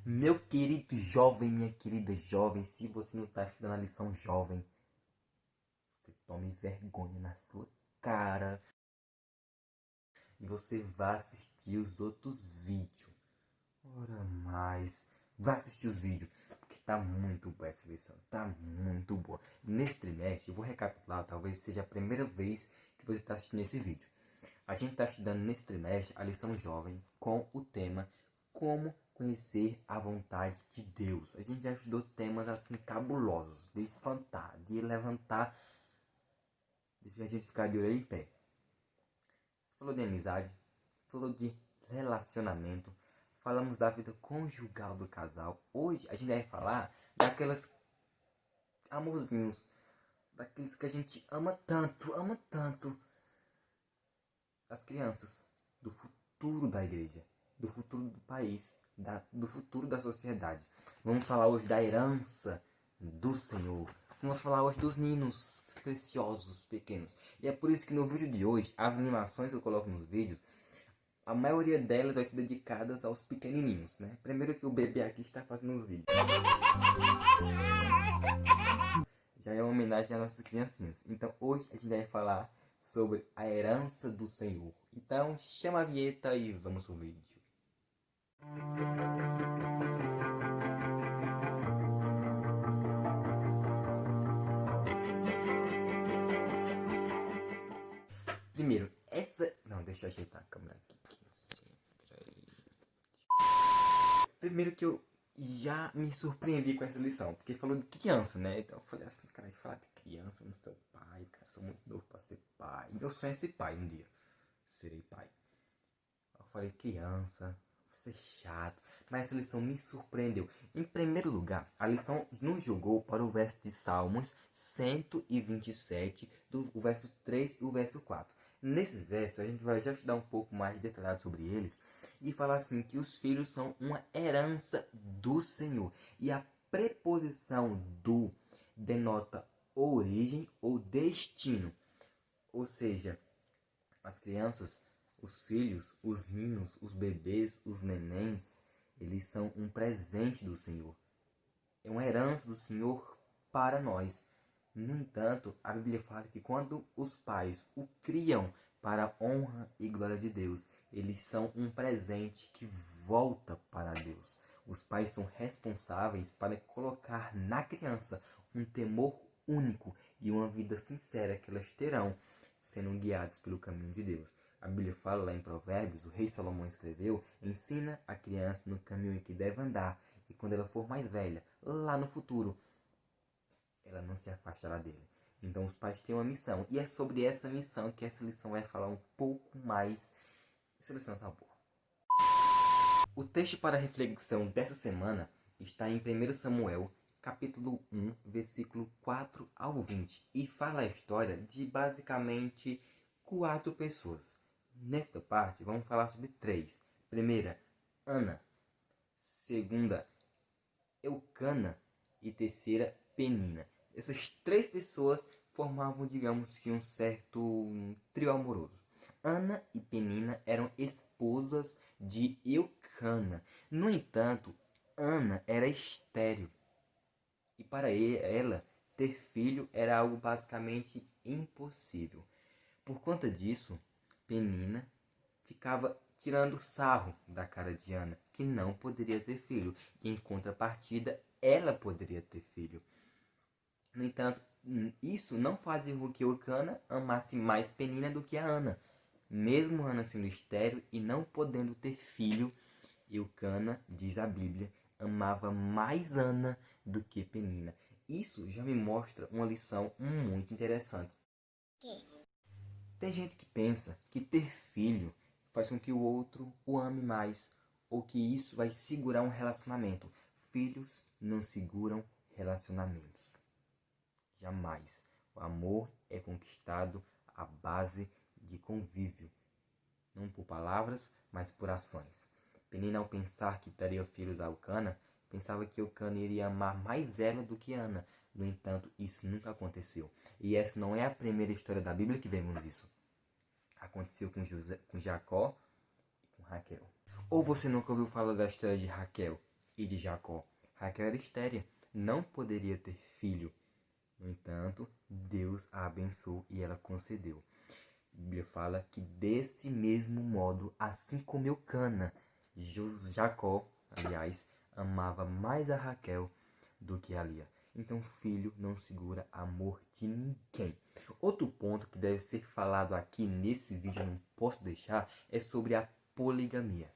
Meu querido jovem, minha querida jovem, se você não está estudando a lição jovem, você tome vergonha na sua cara e você vá assistir os outros vídeos. Ora mais, vá assistir os vídeos, porque tá muito boa essa lição, tá muito boa. Nesse trimestre, eu vou recapitular, talvez seja a primeira vez que você está assistindo esse vídeo. A gente está estudando nesse trimestre a lição jovem com o tema Como conhecer a vontade de Deus. A gente já estudou temas assim cabulosos, de espantar, de levantar, de a gente ficar de orelha em pé. Falou de amizade, falou de relacionamento, falamos da vida conjugal do casal. Hoje a gente vai falar daquelas amorzinhos, daqueles que a gente ama tanto. As crianças, do futuro da igreja, do futuro do país, do futuro da sociedade. Vamos falar hoje da herança do Senhor. Vamos falar hoje dos ninos preciosos, pequenos. E é por isso que no vídeo de hoje, as animações que eu coloco nos vídeos, a maioria delas vai ser dedicadas aos pequenininhos, né? Primeiro que o bebê aqui está fazendo os vídeos. Já é uma homenagem às nossas criancinhas. Então hoje a gente vai falar sobre a herança do Senhor. Então chama a vinheta e vamos pro vídeo. Primeiro, essa... Não, deixa eu ajeitar a câmera aqui assim. Primeiro que eu já me surpreendi com essa lição, porque falou de criança, né? Então eu falei assim, cara, de falar de criança, não sou pai, cara, sou muito novo pra ser pai. Meu sonho é ser pai um dia. Serei pai. Eu falei, criança, ser chato. Mas essa lição me surpreendeu. Em primeiro lugar, a lição nos jogou para o verso de Salmos 127, o verso 3 e o verso 4. Nesses versos, a gente vai já estudar um pouco mais detalhado sobre eles e falar assim que os filhos são uma herança do Senhor. E a preposição do denota origem ou destino. Ou seja, as crianças, os filhos, os ninos, os bebês, os nenéns, eles são um presente do Senhor. É uma herança do Senhor para nós. No entanto, a Bíblia fala que quando os pais o criam para a honra e glória de Deus, eles são um presente que volta para Deus. Os pais são responsáveis para colocar na criança um temor único e uma vida sincera que elas terão, sendo guiados pelo caminho de Deus. A Bíblia fala lá em Provérbios, o rei Salomão escreveu, ensina a criança no caminho em que deve andar, e quando ela for mais velha, lá no futuro, ela não se afastará dele. Então os pais têm uma missão, e é sobre essa missão que essa lição vai falar um pouco mais. Essa lição tá boa. O texto para reflexão dessa semana está em 1 Samuel, capítulo 1, versículo 4 ao 20, e fala a história de basicamente 4 pessoas. Nesta parte, vamos falar sobre 3. Primeira, Ana. Segunda, Eucana. E terceira, Penina. Essas 3 pessoas formavam, digamos que, um certo trio amoroso. Ana e Penina eram esposas de Eucana. No entanto, Ana era estéril. E para ela, ter filho era algo basicamente impossível. Por conta disso, Penina ficava tirando sarro da cara de Ana, que não poderia ter filho. E em contrapartida, ela poderia ter filho. No entanto, isso não fazia com que Eucana amasse mais Penina do que a Ana. Mesmo Ana sendo estéril e não podendo ter filho, Eucana, diz a Bíblia, amava mais Ana do que Penina. Isso já me mostra uma lição muito interessante. Tem gente que pensa que ter filho faz com que o outro o ame mais, ou que isso vai segurar um relacionamento. Filhos não seguram relacionamentos. Jamais. O amor é conquistado à base de convívio, não por palavras, mas por ações. Penina, ao pensar que daria filhos a Eucana, pensava que Eucana iria amar mais ela do que Ana. No entanto, isso nunca aconteceu. E essa não é a primeira história da Bíblia que vemos isso. Aconteceu com Jacó e com Raquel. Ou você nunca ouviu falar da história de Raquel, e de Jacó. Raquel era estéril, não poderia ter filho. No entanto, Deus a abençoou e ela concedeu. A Bíblia fala que desse mesmo modo, assim como Eucana, Jacó, aliás, amava mais a Raquel do que a Lia. Então, filho não segura amor de ninguém. Outro ponto que deve ser falado aqui nesse vídeo, eu não posso deixar, é sobre a poligamia.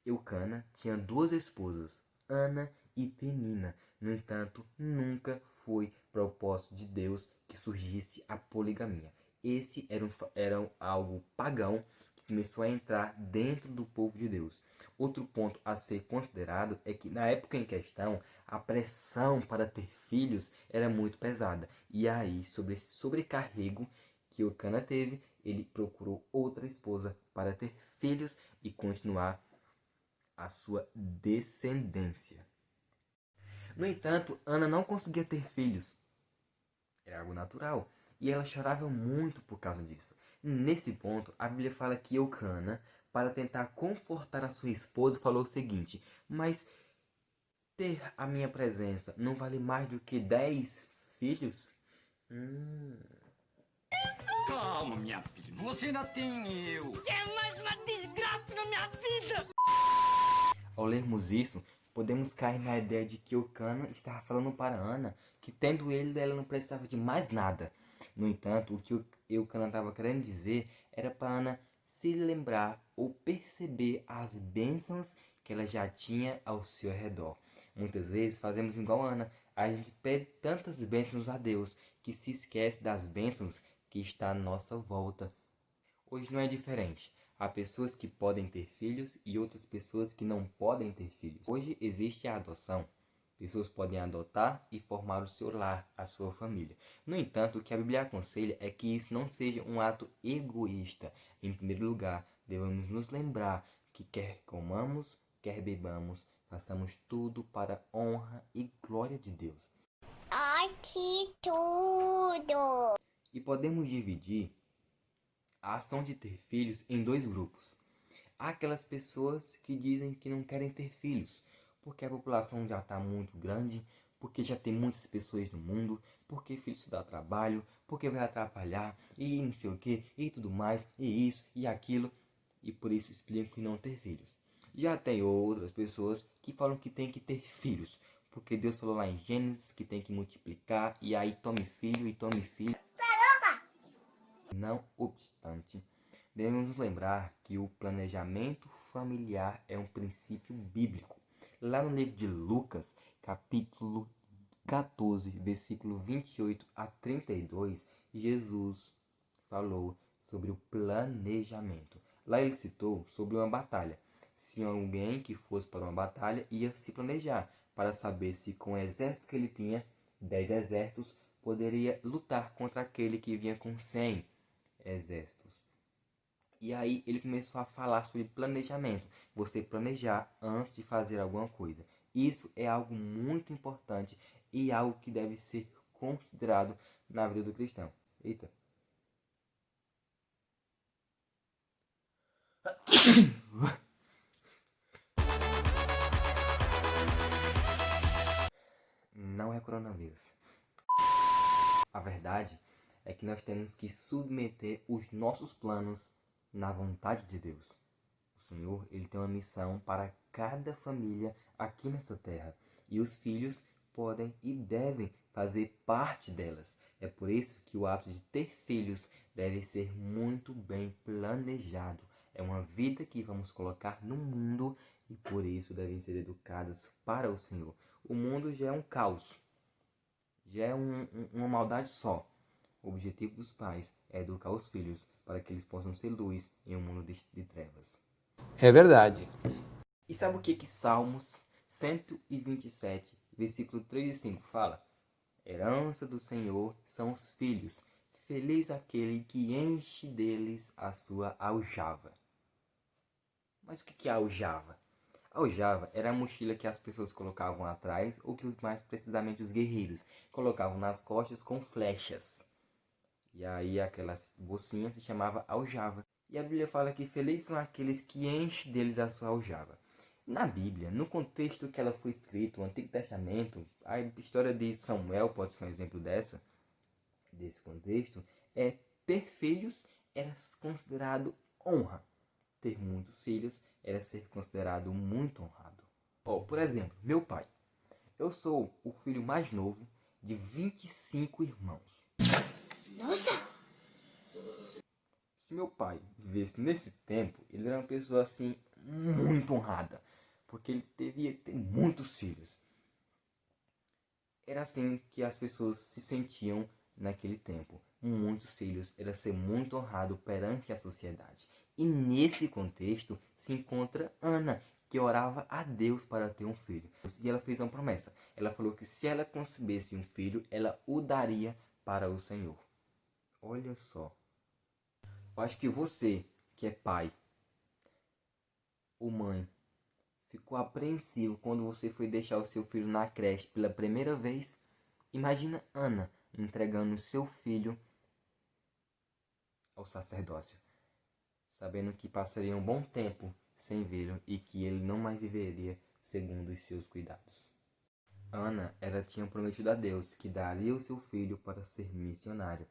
Eucana tinha duas esposas, Ana e Penina. No entanto, nunca foi propósito de Deus que surgisse a poligamia. Esse era algo pagão que começou a entrar dentro do povo de Deus. Outro ponto a ser considerado é que na época em questão, a pressão para ter filhos era muito pesada. E aí, sobre esse sobrecarrego que Eucana teve, ele procurou outra esposa para ter filhos e continuar a sua descendência. No entanto, Ana não conseguia ter filhos. Era algo natural. E ela chorava muito por causa disso. Nesse ponto, a Bíblia fala que Eucana, para tentar confortar a sua esposa, falou o seguinte: mas ter a minha presença não vale mais do que 10 filhos? Calma, minha filha. Você ainda tem eu. É mais uma desgraça na minha vida! Ao lermos isso, podemos cair na ideia de que Eucana estava falando para Ana que, tendo ele, ela não precisava de mais nada. No entanto, o que Eucana estava querendo dizer era para Ana se lembrar ou perceber as bênçãos que ela já tinha ao seu redor. Muitas vezes fazemos igual a Ana, a gente pede tantas bênçãos a Deus que se esquece das bênçãos que está à nossa volta. Hoje não é diferente. Há pessoas que podem ter filhos e outras pessoas que não podem ter filhos. Hoje existe a adoção. Pessoas podem adotar e formar o seu lar, a sua família. No entanto, o que a Bíblia aconselha é que isso não seja um ato egoísta. Em primeiro lugar, devemos nos lembrar que quer comamos, quer bebamos, façamos tudo para a honra e glória de Deus. Ai, que tudo! E podemos dividir a ação de ter filhos em dois grupos. Há aquelas pessoas que dizem que não querem ter filhos, porque a população já está muito grande, porque já tem muitas pessoas no mundo, porque filho se dá trabalho, porque vai atrapalhar, e não sei o que, e tudo mais, e isso, e aquilo, e por isso explicam que não ter filhos. Já tem outras pessoas que falam que tem que ter filhos, porque Deus falou lá em Gênesis que tem que multiplicar, e aí tome filho e tome filho. Não obstante, devemos nos lembrar que o planejamento familiar é um princípio bíblico. Lá no livro de Lucas, capítulo 14, versículo 28 a 32, Jesus falou sobre o planejamento. Lá ele citou sobre uma batalha. Se alguém que fosse para uma batalha ia se planejar para saber se com o exército que ele tinha, 10 exércitos, poderia lutar contra aquele que vinha com 100 exércitos. E aí ele começou a falar sobre planejamento. Você planejar antes de fazer alguma coisa. Isso é algo muito importante e algo que deve ser considerado na vida do cristão. Eita. Não é coronavírus. A verdade é que nós temos que submeter os nossos planos na vontade de Deus. O Senhor, ele tem uma missão para cada família aqui nessa terra. E os filhos podem e devem fazer parte delas. É por isso que o ato de ter filhos deve ser muito bem planejado. É uma vida que vamos colocar no mundo e por isso devem ser educadas para o Senhor. O mundo já é um caos, já é uma maldade só. O objetivo dos pais é educar os filhos para que eles possam ser luz em um mundo de trevas. É verdade. E sabe o que Salmos 127, versículo 3 e 5 fala? Herança do Senhor são os filhos, feliz aquele que enche deles a sua aljava. Mas o que é aljava? Aljava era a mochila que as pessoas colocavam atrás, ou que mais precisamente os guerreiros colocavam nas costas com flechas. E aí aquela bolsinha se chamava aljava. E a Bíblia fala que felizes são aqueles que enchem deles a sua aljava. Na Bíblia, no contexto que ela foi escrita, o Antigo Testamento, a história de Samuel pode ser um exemplo desse contexto, ter filhos era considerado honra. Ter muitos filhos era ser considerado muito honrado. Por exemplo, meu pai. Eu sou o filho mais novo de 25 irmãos. Nossa! Se meu pai vivesse nesse tempo, ele era uma pessoa assim muito honrada, porque ele devia ter muitos filhos. Era assim que as pessoas se sentiam naquele tempo. Muitos filhos era ser muito honrado perante a sociedade. E nesse contexto se encontra Ana, que orava a Deus para ter um filho. E ela fez uma promessa. Ela falou que se ela concebesse um filho, ela o daria para o Senhor. Olha só. Eu acho que você, que é pai ou mãe, ficou apreensivo quando você foi deixar o seu filho na creche pela primeira vez. Imagina Ana entregando seu filho ao sacerdócio, sabendo que passaria um bom tempo sem vê-lo e que ele não mais viveria segundo os seus cuidados. Ana, ela tinha prometido a Deus que daria o seu filho para ser missionário,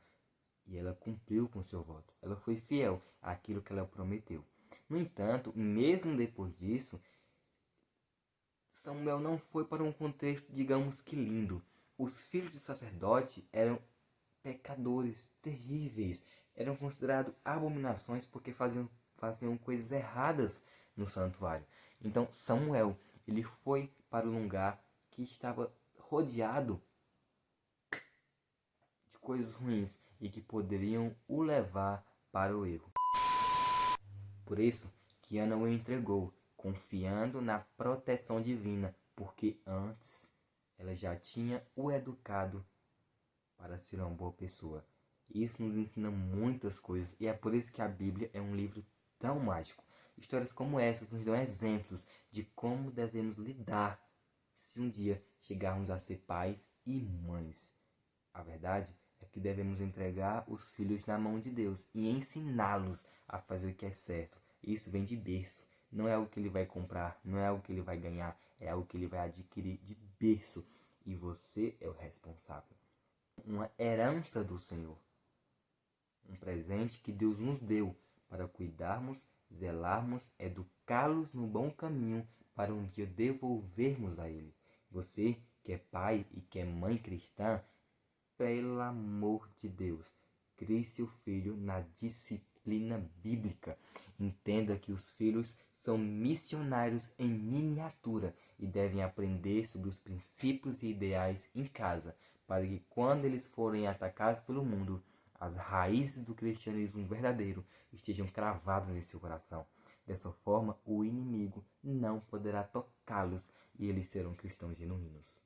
e ela cumpriu com seu voto. Ela foi fiel àquilo que ela prometeu. No entanto, mesmo depois disso, Samuel não foi para um contexto, digamos que lindo. Os filhos do sacerdote eram pecadores terríveis, eram considerados abominações porque faziam coisas erradas no santuário. Então Samuel, ele foi para um lugar que estava rodeado de coisas ruins e que poderiam o levar para o erro. Por isso que Ana o entregou, confiando na proteção divina, porque antes ela já tinha o educado para ser uma boa pessoa. Isso nos ensina muitas coisas e é por isso que a Bíblia é um livro tão mágico. Histórias como essas nos dão exemplos de como devemos lidar se um dia chegarmos a ser pais e mães. A verdade é que devemos entregar os filhos na mão de Deus e ensiná-los a fazer o que é certo. Isso vem de berço. Não é algo que ele vai comprar, não é algo que ele vai ganhar, é algo que ele vai adquirir de berço. E você é o responsável. Uma herança do Senhor. Um presente que Deus nos deu para cuidarmos, zelarmos, educá-los no bom caminho para um dia devolvermos a Ele. Você que é pai e que é mãe cristã, pelo amor de Deus, crie seu filho na disciplina bíblica. Entenda que os filhos são missionários em miniatura e devem aprender sobre os princípios e ideais em casa, para que quando eles forem atacados pelo mundo, as raízes do cristianismo verdadeiro estejam cravadas em seu coração. Dessa forma, o inimigo não poderá tocá-los e eles serão cristãos genuínos.